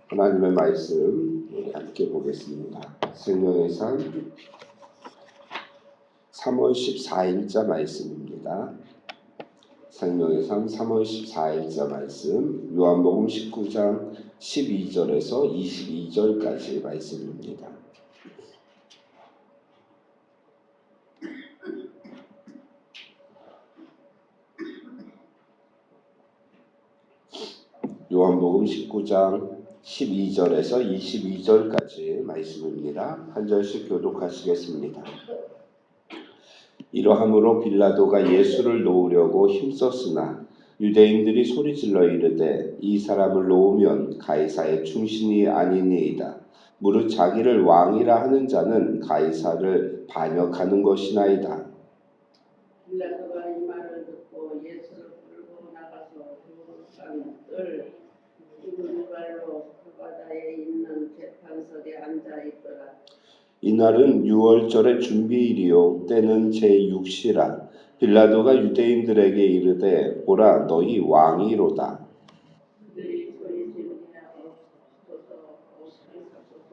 하나님의 말씀 우리 함께 보겠습니다. 성령의 상 3월 14일자 말씀입니다. 성령의 상 3월 14일자 말씀 요한복음 19장 12절에서 22절까지 말씀입니다. 요한복음 19장 12절에서 22절까지 말씀입니다. 한 절씩 교독하시겠습니다. 이러함으로 빌라도가 예수를 놓으려고 힘썼으나 유대인들이 소리질러 이르되 이 사람을 놓으면 가이사의 충신이 아니니이다. 무릇 자기를 왕이라 하는 자는 가이사를 반역하는 것이나이다. 빌라도가 이 말을 듣고 예수를 끌고 나가서 을 죽은 발로 바다에 있는 재판석에 앉아 있더라. 이날은 6월절의 준비일이요 때는 제6시라. 빌라도가 유대인들에게 이르되 보라 너희 왕이로다. 그들이 소리지르니하고 없으소서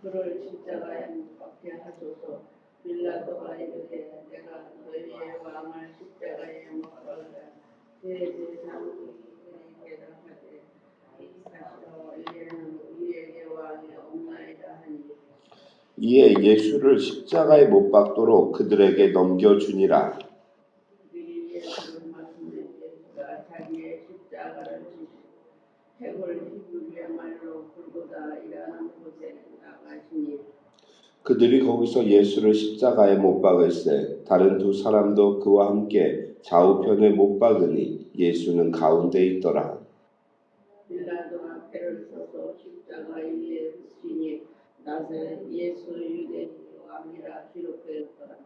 그를 십자가에 못 박게 하소서. 빌라도가 이르되 내가 너희의 왕을 십자가에 못 박으라. 대제사장들이 대답하되 사시로 이에는 우리에게 왕이 없나이다 하니 이에 예수를 십자가에 못 박도록 그들에게 넘겨주니라. 그들이 예수를 맞으며 예수가 자기의 십자가를 지시고 해골 히브리 말로 골고다 이라는 곳에 나가시니 그들이 거기서 예수를 십자가에 못 박을세 다른 두 사람도 그와 함께 좌우편에 못 박으니 예수는 가운데 있더라. 빌라도가 패를 써서 십자가 위에 붙이니 나사렛 예수 유대인 왕이라 기록되었더라.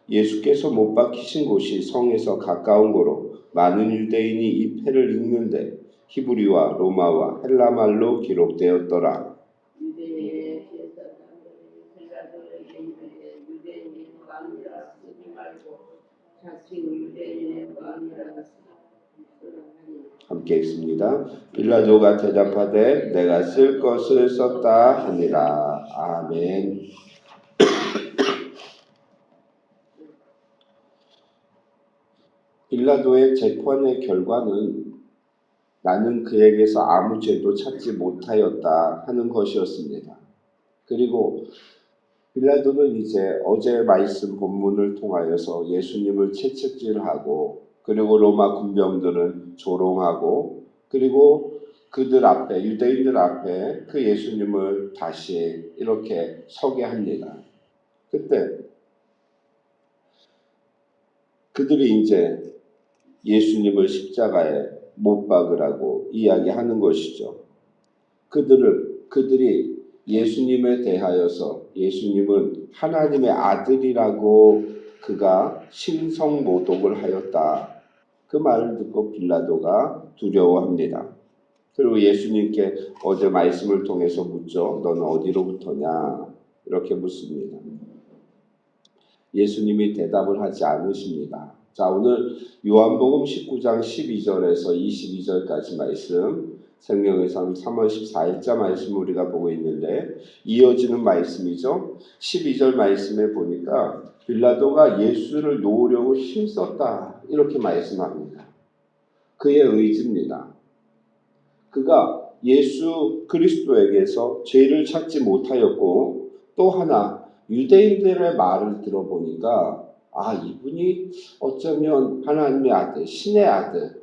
예수께서 못 박히신 곳이 성에서 가까운 고로 많은 유대인이 이 패를 읽는데 히브리와 로마와 헬라말로 기록되었더라. 유대인의 제사장들이 빌라도에게 이르되 유대인의 왕이라 쓰지 말고 자칭 유대인의 왕이라 쓰라 하니 함께 읽습니다. 빌라도가 대답하되 내가 쓸 것을 썼다 하니라. 아멘. 빌라도의 재판의 결과는 나는 그에게서 아무 죄도 찾지 못하였다 하는 것이었습니다. 그리고 빌라도는 이제 어제 말씀 본문을 통하여서 예수님을 채찍질하고 그리고 로마 군병들은 조롱하고 그리고 그들 앞에 유대인들 앞에 그 예수님을 다시 이렇게 서게 합니다. 그때 그들이 이제 예수님을 십자가에 못 박으라고 이야기하는 것이죠. 그들이 예수님에 대하여서 예수님은 하나님의 아들이라고 그가 신성모독을 하였다. 그 말을 듣고 빌라도가 두려워합니다. 그리고 예수님께 어제 말씀을 통해서 묻죠. 너는 어디로부터냐? 이렇게 묻습니다. 예수님이 대답을 하지 않으십니다. 자, 오늘 요한복음 19장 12절에서 22절까지 말씀, 성령의 상 3월 14일자 말씀 우리가 보고 있는데 이어지는 말씀이죠. 12절 말씀에 보니까 빌라도가 예수를 놓으려고 힘썼다 이렇게 말씀합니다. 그의 의지입니다. 그가 예수 그리스도에게서 죄를 찾지 못하였고 또 하나 유대인들의 말을 들어보니까 이분이 어쩌면 하나님의 아들, 신의 아들,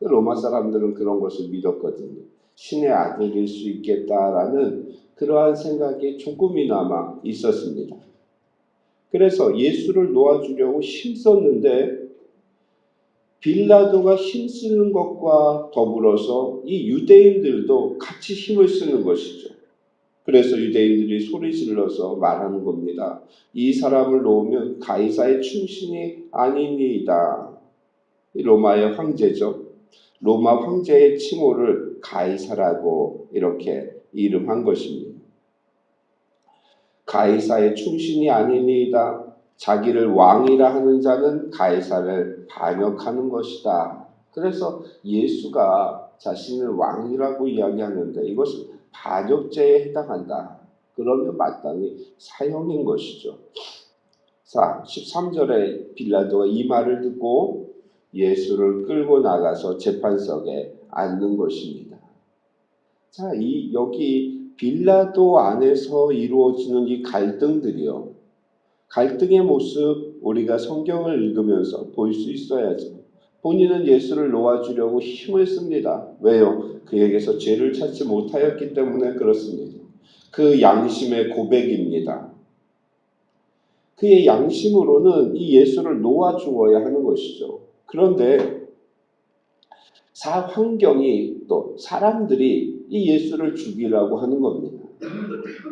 로마 사람들은 그런 것을 믿었거든요. 신의 아들일 수 있겠다라는 그러한 생각이 조금이나마 있었습니다. 그래서 예수를 놓아주려고 힘썼는데 빌라도가 힘쓰는 것과 더불어서 이 유대인들도 같이 힘을 쓰는 것이죠. 그래서 유대인들이 소리 질러서 말하는 겁니다. 이 사람을 놓으면 가이사의 충신이 아니니이다. 로마의 황제죠. 로마 황제의 칭호를 가이사라고 이렇게 이름한 것입니다. 가이사의 충신이 아니니이다. 자기를 왕이라 하는 자는 가이사를 반역하는 것이다. 그래서 예수가 자신을 왕이라고 이야기하는데 이것은 반역죄에 해당한다. 그러면 마땅히 사형인 것이죠. 자, 13절에 빌라도가 이 말을 듣고 예수를 끌고 나가서 재판석에 앉는 것입니다. 자, 여기 빌라도 안에서 이루어지는 이 갈등들이요. 갈등의 모습 우리가 성경을 읽으면서 볼 수 있어야죠. 본인은 예수를 놓아주려고 힘을 씁니다. 왜요? 그에게서 죄를 찾지 못하였기 때문에 그렇습니다. 그 양심의 고백입니다. 그의 양심으로는 이 예수를 놓아주어야 하는 것이죠. 그런데 환경이 또 사람들이 이 예수를 죽이라고 하는 겁니다.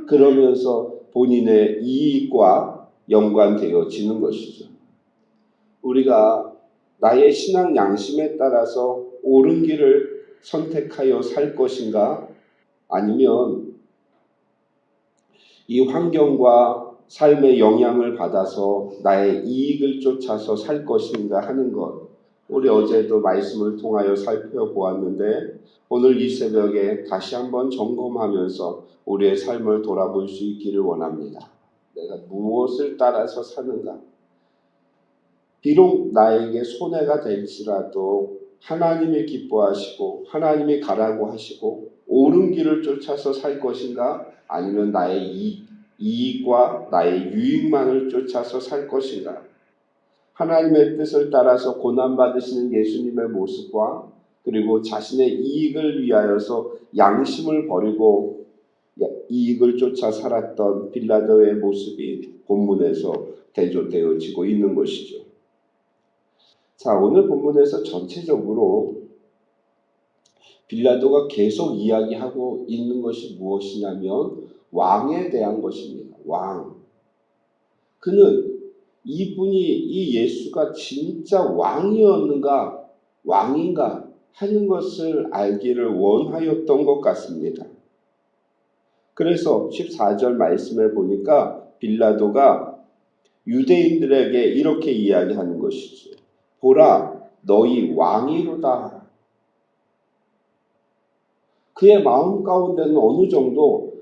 그러면서 본인의 이익과 연관되어지는 것이죠. 우리가 나의 신앙 양심에 따라서 옳은 길을 선택하여 살 것인가? 아니면 이 환경과 삶의 영향을 받아서 나의 이익을 쫓아서 살 것인가 하는 것. 우리 어제도 말씀을 통하여 살펴보았는데 오늘 이 새벽에 다시 한번 점검하면서 우리의 삶을 돌아볼 수 있기를 원합니다. 내가 무엇을 따라서 사는가? 비록 나에게 손해가 될지라도 하나님이 기뻐하시고 하나님이 가라고 하시고 옳은 길을 쫓아서 살 것인가? 아니면 나의 이익과 나의 유익만을 쫓아서 살 것인가? 하나님의 뜻을 따라서 고난받으시는 예수님의 모습과 그리고 자신의 이익을 위하여서 양심을 버리고 이익을 쫓아 살았던 빌라도의 모습이 본문에서 대조되어지고 있는 것이죠. 자, 오늘 본문에서 전체적으로 빌라도가 계속 이야기하고 있는 것이 무엇이냐면 왕에 대한 것입니다. 왕. 그는 이분이 이 예수가 진짜 왕이었는가 왕인가 하는 것을 알기를 원하였던 것 같습니다. 그래서 14절 말씀에 보니까 빌라도가 유대인들에게 이렇게 이야기하는 것이죠. 보라, 너희 왕이로다. 그의 마음 가운데는 어느 정도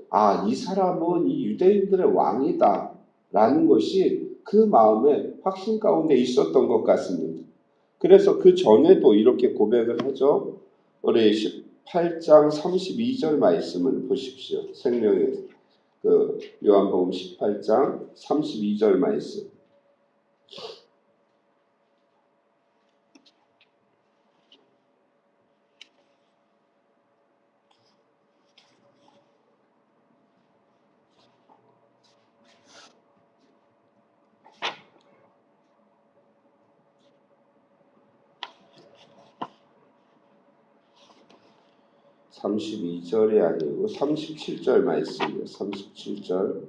이 사람은 이 유대인들의 왕이다 라는 것이 그 마음에 확신 가운데 있었던 것 같습니다. 그래서 그 전에도 이렇게 고백을 하죠. 우리 18장 32절 말씀을 보십시오. 생명의 요한복음 18장 32절 말씀. (32) 절이 아니고 37절 말씀이에요. 37절.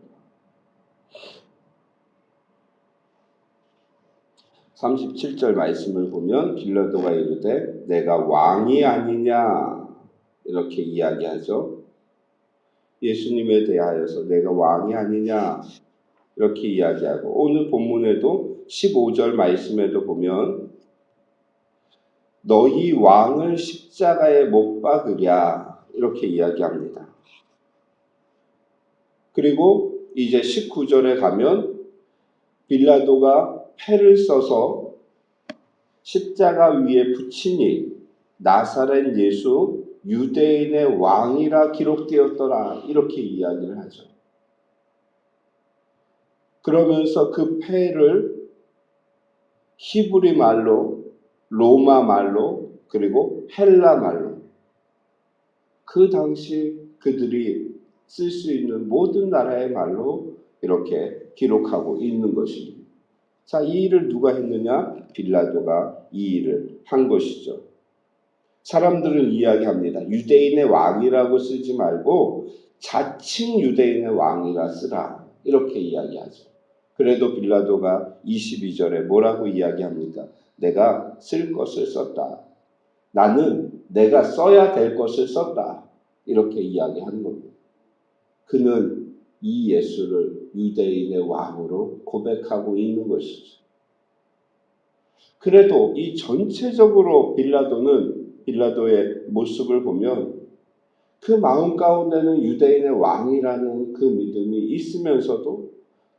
37절 말씀을 보면 빌라도가 이르되 내가 왕이 아니냐 이렇게 이야기하죠. 예수님에 대하여서 내가 왕이 아니냐 이렇게 이야기하고 오늘 본문에도 15절 말씀에도 보면 너희 왕을 십자가에 못 박으랴 이렇게 이야기합니다. 그리고 이제 19절에 가면 빌라도가 패를 써서 십자가 위에 붙이니 나사렛 예수 유대인의 왕이라 기록되었더라 이렇게 이야기를 하죠. 그러면서 그 패를 히브리 말로 로마 말로 그리고 헬라 말로 그 당시 그들이 쓸 수 있는 모든 나라의 말로 이렇게 기록하고 있는 것입니다. 자, 이 일을 누가 했느냐? 빌라도가 이 일을 한 것이죠. 사람들은 이야기합니다. 유대인의 왕이라고 쓰지 말고 자칭 유대인의 왕이라 쓰라. 이렇게 이야기하죠. 그래도 빌라도가 22절에 뭐라고 이야기합니까? 내가 쓸 것을 썼다. 나는 내가 써야 될 것을 썼다. 이렇게 이야기하는 겁니다. 그는 이 예수를 유대인의 왕으로 고백하고 있는 것이죠. 그래도 이 전체적으로 빌라도의 모습을 보면 그 마음 가운데는 유대인의 왕이라는 그 믿음이 있으면서도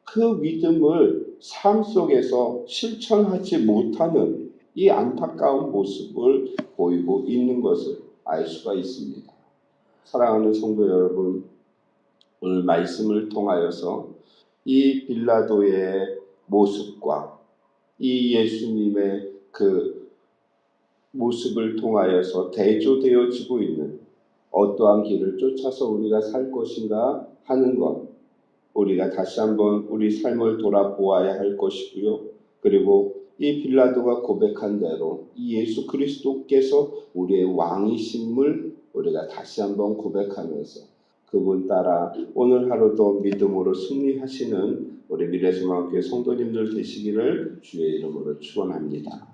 그 믿음을 삶 속에서 실천하지 못하는 이 안타까운 모습을 보이고 있는 것을 알 수가 있습니다. 사랑하는 성도 여러분, 오늘 말씀을 통하여서 이 빌라도의 모습과 이 예수님의 그 모습을 통하여서 대조되어지고 있는 어떠한 길을 쫓아서 우리가 살 것인가 하는 것, 우리가 다시 한번 우리 삶을 돌아보아야 할 것이고요. 그리고 이 빌라도가 고백한 대로 이 예수 그리스도께서 우리의 왕이심을 우리가 다시 한번 고백하면서 그분 따라 오늘 하루도 믿음으로 승리하시는 우리 미래소망교회 성도님들 되시기를 주의 이름으로 축원합니다.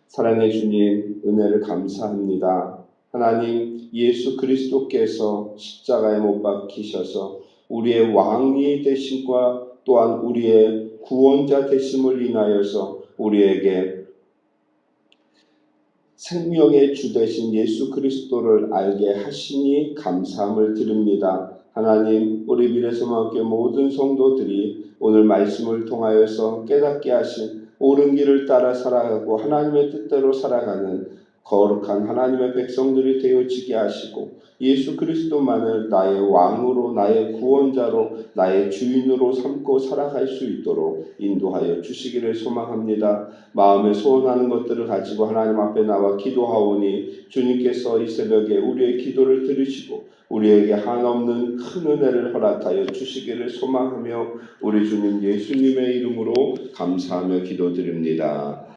사랑의 주님, 은혜를 감사합니다. 하나님, 예수 그리스도께서 십자가에 못 박히셔서 우리의 왕이 되심과 또한 우리의 구원자 되심을 인하여서 우리에게 생명의 주 되신 예수 그리스도를 알게 하시니 감사함을 드립니다. 하나님, 우리 미래소망교회 모든 성도들이 오늘 말씀을 통하여서 깨닫게 하신 옳은 길을 따라 살아가고 하나님의 뜻대로 살아가는 거룩한 하나님의 백성들이 되어지게 하시고 예수 그리스도만을 나의 왕으로, 나의 구원자로, 나의 주인으로 삼고 살아갈 수 있도록 인도하여 주시기를 소망합니다. 마음에 소원하는 것들을 가지고 하나님 앞에 나와 기도하오니 주님께서 이 새벽에 우리의 기도를 들으시고 우리에게 한없는 큰 은혜를 허락하여 주시기를 소망하며 우리 주님 예수님의 이름으로 감사하며 기도드립니다.